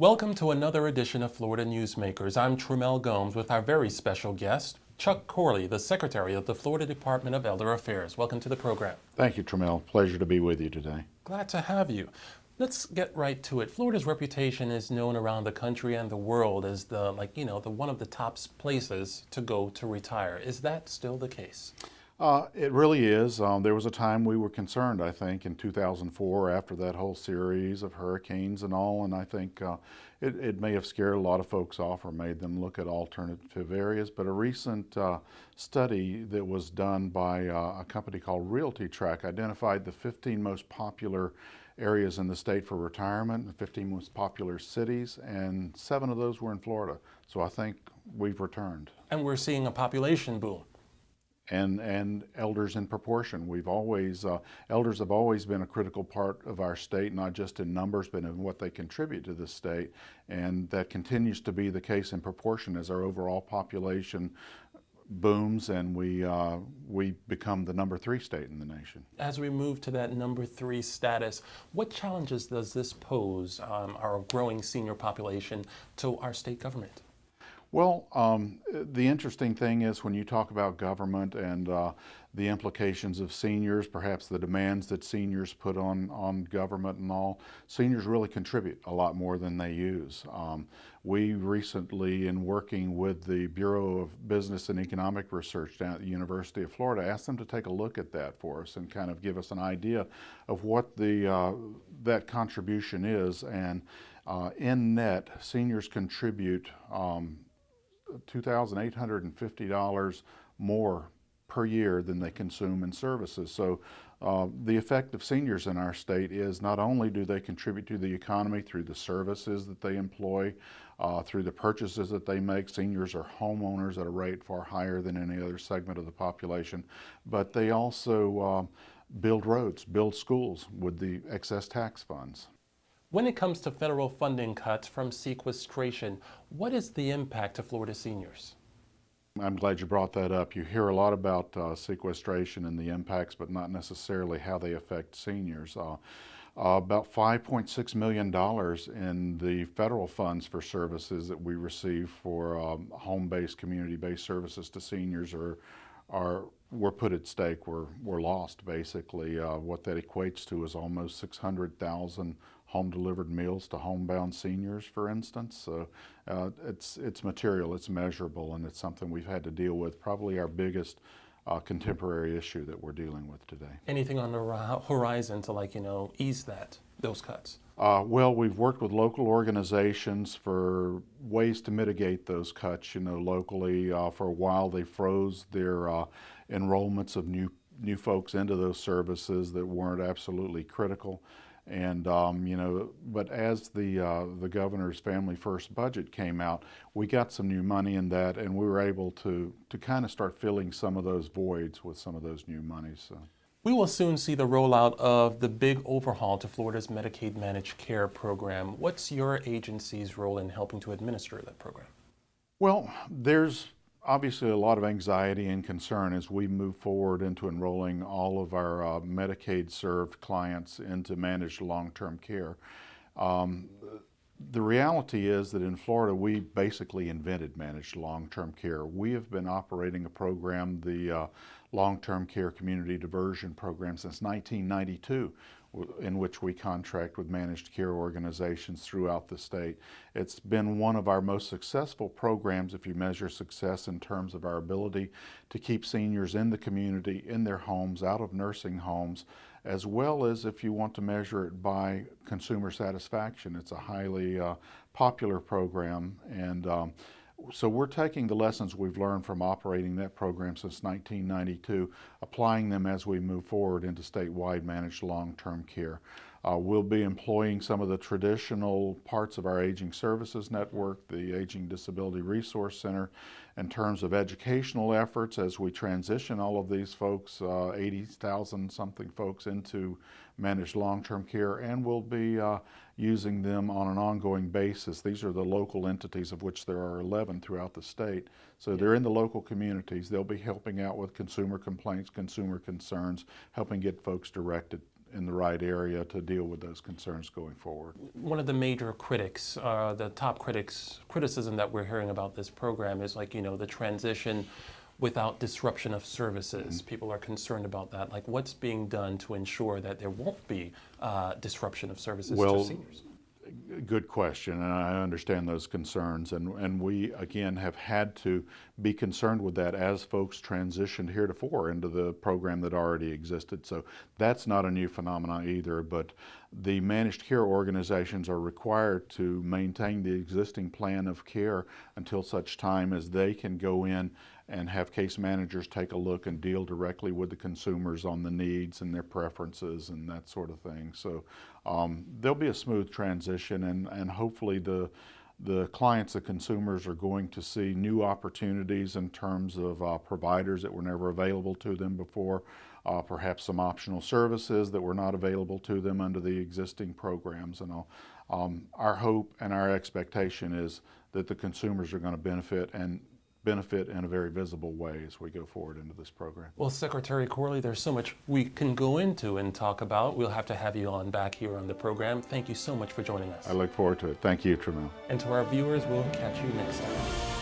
Welcome to another edition of Florida Newsmakers. I'm Trimmel Gomes with our very special guest, Chuck Corley, the Secretary of the Florida Department of Elder Affairs. Welcome to the program. Thank you, Trimmel. Pleasure to be with you today. Glad to have you. Let's get right to it. Florida's reputation is known around the country and the world as the one of the top places to go to retire. Is that still the case? It really is. There was a time we were concerned, I think, in 2004 after that whole series of hurricanes and all, and I think it may have scared a lot of folks off or made them look at alternative areas. But a recent study that was done by a company called Realty Track identified the 15 most popular areas in the state for retirement, the 15 most popular cities, and 7 of those were in Florida. So I think we've returned. And we're seeing a population boom. And elders in proportion. Elders have always been a critical part of our state, not just in numbers, but in what they contribute to the state. And that continues to be the case in proportion as our overall population booms and we become the number 3 state in the nation. As we move to that number 3 status, what challenges does this pose, our growing senior population, to our state government? Well, the interesting thing is when you talk about government and the implications of seniors, perhaps the demands that seniors put on government and all, seniors really contribute a lot more than they use. We recently, in working with the Bureau of Business and Economic Research down at the University of Florida, asked them to take a look at that for us and kind of give us an idea of what that contribution is. And in net, seniors contribute $2,850 more per year than they consume in services. So the effect of seniors in our state is not only do they contribute to the economy through the services that they employ, through the purchases that they make. Seniors are homeowners at a rate far higher than any other segment of the population, but they also build roads, build schools with the excess tax funds. When it comes to federal funding cuts from sequestration, what is the impact to Florida seniors? I'm glad you brought that up. You hear a lot about sequestration and the impacts, but not necessarily how they affect seniors. About $5.6 million in the federal funds for services that we receive for home-based, community-based services to seniors were put at stake, were lost basically. What that equates to is almost 600,000 home-delivered meals to homebound seniors, for instance. So it's material, it's measurable, and it's something we've had to deal with. Probably our biggest contemporary issue that we're dealing with today. Anything on the horizon to ease those cuts? Well, we've worked with local organizations for ways to mitigate those cuts. Locally, for a while they froze their enrollments of new folks into those services that weren't absolutely critical. And but as the governor's Family First budget came out, we got some new money in that, and we were able to kind of start filling some of those voids with some of those new monies. So. We will soon see the rollout of the big overhaul to Florida's Medicaid managed care program. What's your agency's role in helping to administer that program? Well, there's obviously a lot of anxiety and concern as we move forward into enrolling all of our Medicaid-served clients into managed long-term care. The reality is that in Florida, we basically invented managed long-term care. We have been operating a program, the long-term care community diversion program, since 1992, in which we contract with managed care organizations throughout the state. It's been one of our most successful programs if you measure success in terms of our ability to keep seniors in the community, in their homes, out of nursing homes, as well as if you want to measure it by consumer satisfaction. It's a highly popular program, and so we're taking the lessons we've learned from operating that program since 1992, applying them as we move forward into statewide managed long-term care. We'll be employing some of the traditional parts of our Aging Services Network, the Aging Disability Resource Center, in terms of educational efforts as we transition all of these folks, 80,000 something folks, into managed long-term care, and we'll be using them on an ongoing basis. These are the local entities, of which there are 11 throughout the state. So they're in the local communities. They'll be helping out with consumer complaints, consumer concerns, helping get folks directed in the right area to deal with those concerns going forward. One of the major critics, the top criticism that we're hearing about this program is like, the transition without disruption of services. People are concerned about that. Like, what's being done to ensure that there won't be disruption of services to seniors? Good question, and I understand those concerns, and we again have had to be concerned with that as folks transitioned heretofore into the program that already existed. So that's not a new phenomenon either, but the managed care organizations are required to maintain the existing plan of care until such time as they can go in and have case managers take a look and deal directly with the consumers on the needs and their preferences and that sort of thing. So there'll be a smooth transition, and hopefully the clients, the consumers, are going to see new opportunities in terms of providers that were never available to them before, perhaps some optional services that were not available to them under the existing programs. And our hope and our expectation is that the consumers are going to benefit in a very visible way as we go forward into this program. Well, Secretary Corley, there's so much we can go into and talk about. We'll have to have you on back here on the program. Thank you so much for joining us. I look forward to it. Thank you, Trimmel. And to our viewers, we'll catch you next time.